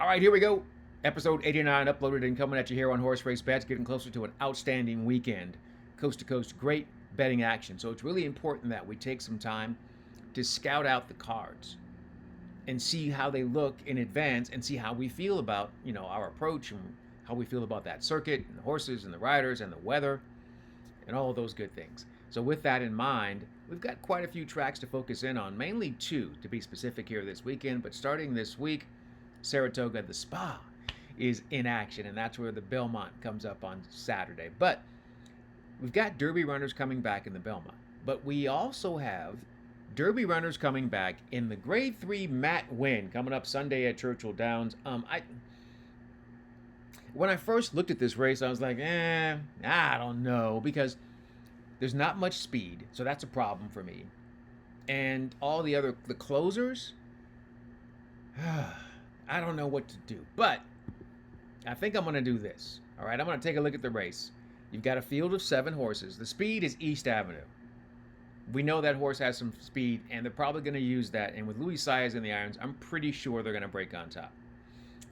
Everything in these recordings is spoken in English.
All right, here we go. Episode 89 uploaded and coming at you here on Horse Race Bets, getting closer to an outstanding weekend. Coast to coast, great betting action. So it's really important that we take some time to scout out the cards and see how they look in advance and see how we feel about, our approach and how we feel about that circuit and the horses and the riders and the weather and all of those good things. So with that in mind, we've got quite a few tracks to focus in on, mainly two to be specific here this weekend. But starting this week, Saratoga, the Spa, is in action, and that's where the Belmont comes up on Saturday. But we've got Derby runners coming back in the Belmont, but we also have Derby runners coming back in the Grade 3 Matt Winn coming up Sunday at Churchill Downs. When I first looked at this race, I was like, I don't know, because there's not much speed, so that's a problem for me. And all the closers, I don't know what to do. But I think I'm going to do this. All right, I'm going to take a look at the race. You've got a field of 7 horses. The speed is East Avenue. We know that horse has some speed, and they're probably going to use that. And with Louis Saez in the irons, I'm pretty sure they're going to break on top.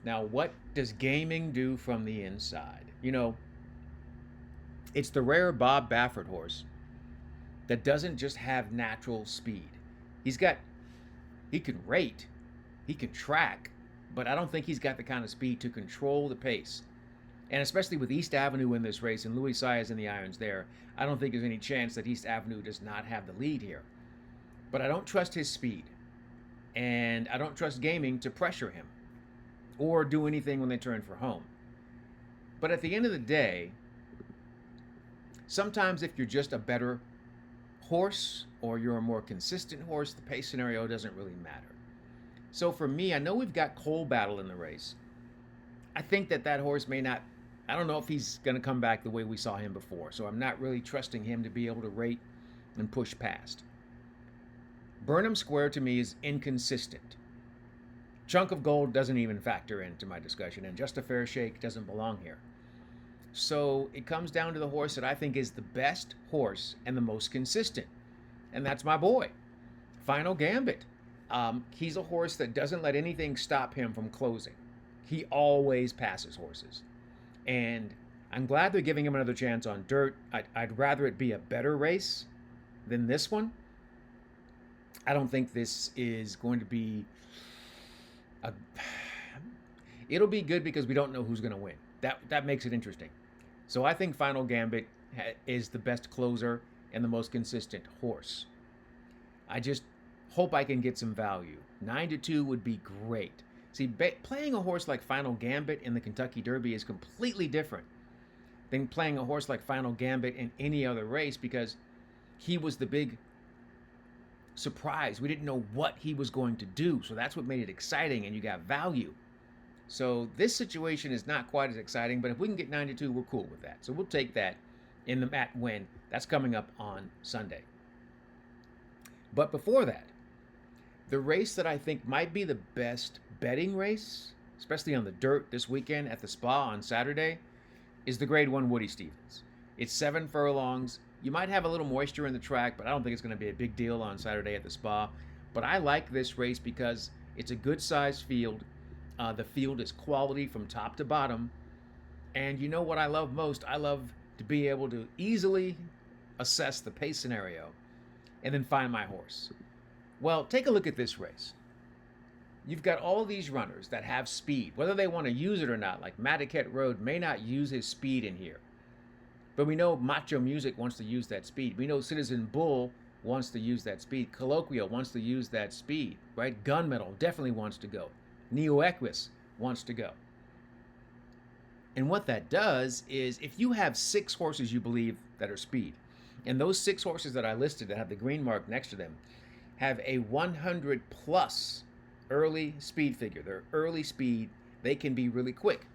Now, what does gaming do from the inside? It's the rare Bob Baffert horse that doesn't just have natural speed. He can rate, he can track, but I don't think he's got the kind of speed to control the pace. And especially with East Avenue in this race and Louis Saez in the irons there, I don't think there's any chance that East Avenue does not have the lead here. But I don't trust his speed. And I don't trust gaming to pressure him or do anything when they turn for home. But at the end of the day, sometimes if you're just a better horse or you're a more consistent horse, the pace scenario doesn't really matter. So for me, I know we've got Coal Battle in the race. I think that horse may not, I don't know if he's going to come back the way we saw him before. So I'm not really trusting him to be able to rate and push past. Burnham Square to me is inconsistent. Chunk of Gold doesn't even factor into my discussion, and Just a Fair Shake doesn't belong here. So it comes down to the horse that I think is the best horse and the most consistent. And that's my boy, Final Gambit. He's a horse that doesn't let anything stop him from closing. He always passes horses. And I'm glad they're giving him another chance on dirt. I'd rather it be a better race than this one. I don't think this is going to be it'll be good because we don't know who's going to win. That makes it interesting. So I think Final Gambit is the best closer and the most consistent horse. I just hope I can get some value. 9-2 would be great. See, playing a horse like Final Gambit in the Kentucky Derby is completely different than playing a horse like Final Gambit in any other race, because he was the big surprise. We didn't know what he was going to do, so that's what made it exciting, and you got value. So this situation is not quite as exciting, but if we can get 9-2, we're cool with that. So we'll take that in the Matt Winn. That's coming up on Sunday. But before that, the race that I think might be the best betting race, especially on the dirt this weekend at the Spa on Saturday, is the Grade 1 Woody Stephens. It's 7 furlongs. You might have a little moisture in the track, but I don't think it's going to be a big deal on Saturday at the Spa. But I like this race because it's a good-sized field. The field is quality from top to bottom. And you know what I love most? I love to be able to easily assess the pace scenario and then find my horse. Well, take a look at this race. You've got all these runners that have speed, whether they want to use it or not. Like Matiquette Road may not use his speed in here. But we know Macho Music wants to use that speed. We know Citizen Bull wants to use that speed. Colloquial wants to use that speed, right? Gunmetal definitely wants to go. Neo Equus wants to go. And what that does is, if you have 6 horses you believe that are speed, and those 6 horses that I listed that have the green mark next to them have a 100 plus early speed figure, their early speed, they can be really quick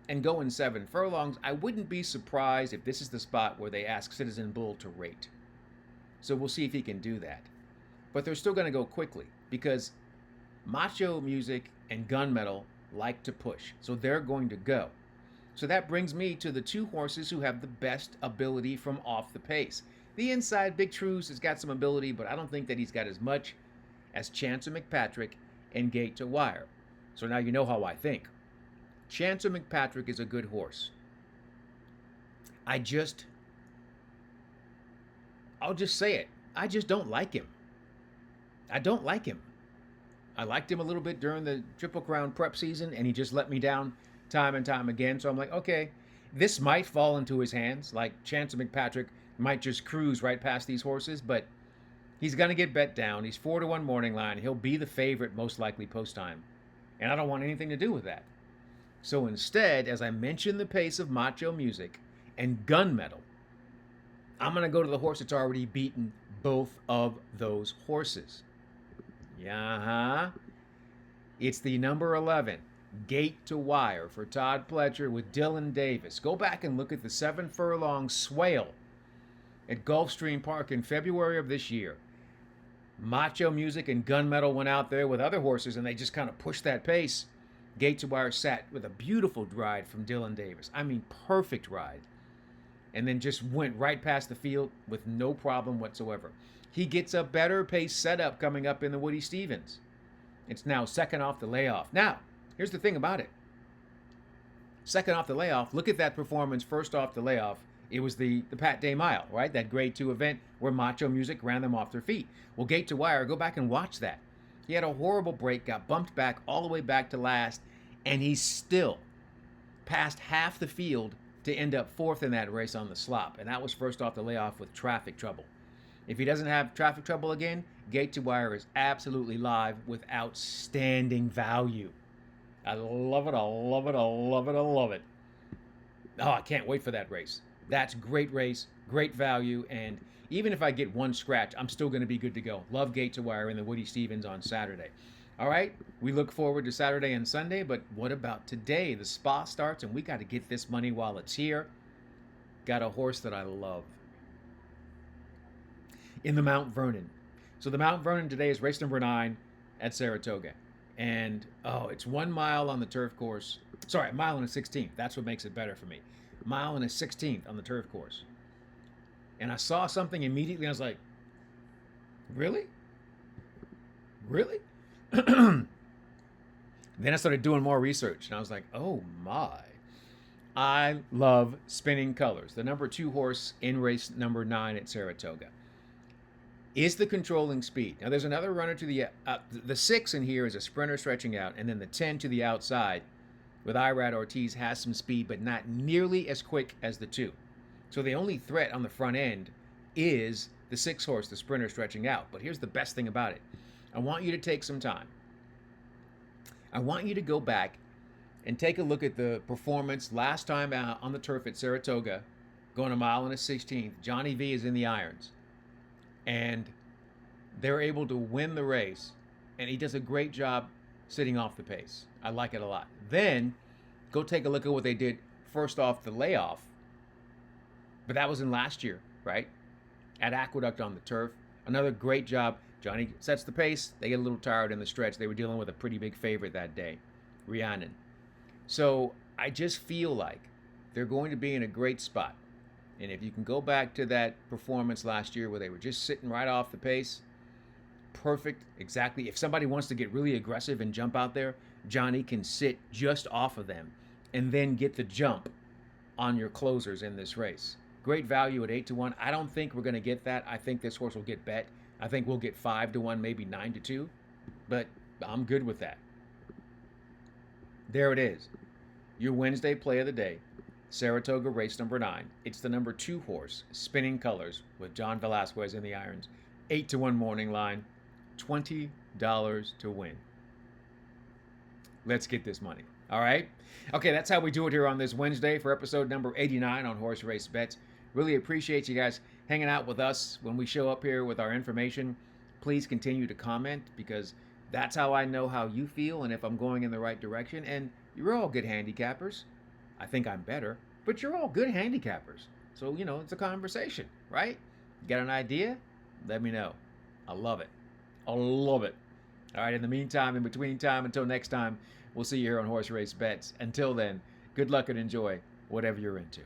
and go in 7 furlongs. I wouldn't be surprised if this is the spot where they ask Citizen Bull to rate. So we'll see if he can do that. But they're still going to go quickly because Macho Music and Gunmetal like to push. So they're going to go. So that brings me to the 2 horses who have the best ability from off the pace. The inside, Big Truce has got some ability, but I don't think that he's got as much as Chancer McPatrick and Gate to Wire. So now you know how I think. Chancer McPatrick is a good horse. I'll just say it. I just don't like him. I don't like him. I liked him a little bit during the Triple Crown prep season, and he just let me down time and time again. So I'm like, okay, this might fall into his hands. Like Chancer McPatrick might just cruise right past these horses, but he's going to get bet down. He's 4-1 morning line. He'll be the favorite most likely post time. And I don't want anything to do with that. So instead, as I mentioned the pace of Macho Music and Gunmetal, I'm going to go to the horse that's already beaten both of those horses. Yeah, it's the number 11, Gate to Wire for Todd Pletcher with Dylan Davis. Go back and look at the 7-furlong swale at Gulfstream Park in February of this year. Macho Music and Gunmetal went out there with other horses, and they just kind of pushed that pace. Gate to Wire sat with a beautiful ride from Dylan Davis. I mean, perfect ride. And then just went right past the field with no problem whatsoever. He gets a better pace setup coming up in the Woody Stevens. It's now second off the layoff. Now, here's the thing about it. Second off the layoff, look at that performance first off the layoff. It was the Pat Day Mile, right? That grade 2 event where Macho Music ran them off their feet. Well, Gate to Wire, go back and watch that. He had a horrible break, got bumped back all the way back to last, and he still passed half the field to end up fourth in that race on the slop. And that was first off the layoff with traffic trouble. If he doesn't have traffic trouble again, Gate to Wire is absolutely live with outstanding value. I love it, I love it, I love it, I love it. Oh, I can't wait for that race. That's great race, great value, and even if I get one scratch, I'm still going to be good to go. Love Gate to Wire in the Woody Stevens on Saturday. All right, we look forward to Saturday and Sunday, but what about today? The Spa starts, and we got to get this money while it's here. Got a horse that I love in the Mount Vernon. So the Mount Vernon today is race number 9 at Saratoga. And, it's 1 mile on the turf course. Sorry, 1 mile and a 16th. That's what makes it better for me. 1 mile and a 16th on the turf course. And I saw something immediately. I was like, really? Really? Then I started doing more research. And I was like, oh my. I love Spinning Colors, the number 2 horse in race number 9 at Saratoga. Is the controlling speed. Now, there's another runner to the 6 in here is a sprinter stretching out, and then the 10 to the outside with Irad Ortiz has some speed, but not nearly as quick as the 2. So the only threat on the front end is the 6 horse, the sprinter stretching out. But here's the best thing about it. I want you to take some time. I want you to go back and take a look at the performance last time out on the turf at Saratoga, going 1 mile and a 16th. Johnny V is in the irons. And they're able to win the race, and he does a great job sitting off the pace. I like it a lot. Then, go take a look at what they did first off the layoff. But that was in last year, right? At Aqueduct on the turf. Another great job. Johnny sets the pace. They get a little tired in the stretch. They were dealing with a pretty big favorite that day, Rhiannon. So, I just feel like they're going to be in a great spot. And if you can go back to that performance last year where they were just sitting right off the pace, perfect, exactly. If somebody wants to get really aggressive and jump out there, Johnny can sit just off of them and then get the jump on your closers in this race. Great value at 8-1. I don't think we're going to get that. I think this horse will get bet. I think we'll get 5-1, maybe 9-2, but I'm good with that. There it is. Your Wednesday play of the day. Saratoga race number 9. It's the number 2 horse, Spinning Colors, with John Velasquez in the irons. 8-1 morning line, $20 to win. Let's get this money. All right? Okay, that's how we do it here on this Wednesday for episode number 89 on Horse Race Bets. Really appreciate you guys hanging out with us when we show up here with our information. Please continue to comment because that's how I know how you feel and if I'm going in the right direction. And you're all good handicappers. I think I'm better, but you're all good handicappers. So, it's a conversation, right? You got an idea? Let me know. I love it. I love it. All right, in the meantime, in between time, until next time, we'll see you here on Horse Race Bets. Until then, good luck and enjoy whatever you're into.